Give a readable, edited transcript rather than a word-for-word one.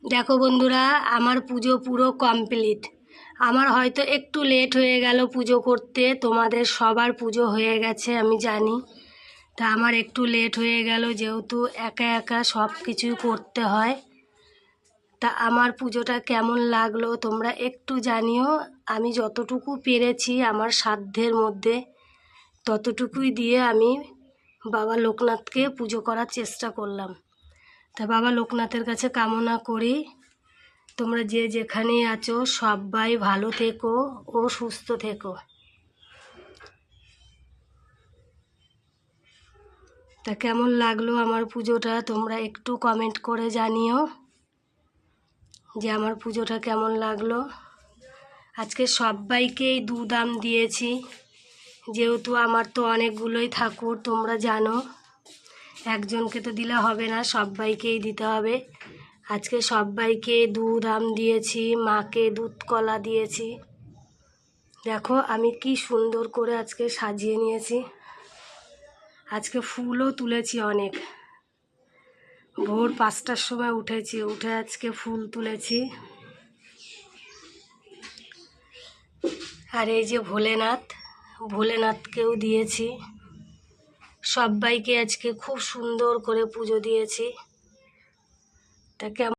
দেখো বন্ধুরা, আমার পুজো পুরো কমপ্লিট। আমার হয়তো একটু লেট হয়ে গেল পুজো করতে, তোমাদের সবার পুজো হয়ে গেছে আমি জানি। তা আমার একটু লেট হয়ে গেল, যেহেতু একা একা সব কিছুই করতে হয়। তা আমার পুজোটা কেমন লাগলো তোমরা একটু জানিও। আমি যতটুকু পেরেছি আমার সাধ্যের মধ্যে ততটুকুই দিয়ে আমি বাবা লোকনাথকে পুজো করার চেষ্টা করলাম। তা বাবা লোকনাথের কাছে কামনা করি তোমরা যে যেখানে আছো সবাই ভালো থেকো ও সুস্থ থেকো। তা কেমন লাগলো আমার পুজোটা তোমরা একটু কমেন্ট করে জানিও যে আমার পুজোটা কেমন লাগলো। আজকে সবাইকেই দুদাম দিয়েছি, যেহেতু আমার তো অনেকগুলোই ঠাকুর তোমরা জানো, একজনকে তো দিলে হবে না, সবাইকেই দিতে হবে। আজকে সবাইকে দুধ আম দিয়েছি, মাকে দুধ কলা দিয়েছি। দেখো আমি কি সুন্দর করে আজকে সাজিয়ে নিয়েছি। আজকে ফুলও তুলেছি অনেক, ভোর 5টার সময় উঠেছি, উঠে আজকে ফুল তুলেছি। আর এই যে ভোলেনাথকেও দিয়েছি। সবাইকে আজকে খুব সুন্দর করে পুজো দিয়েছি। তা কেমন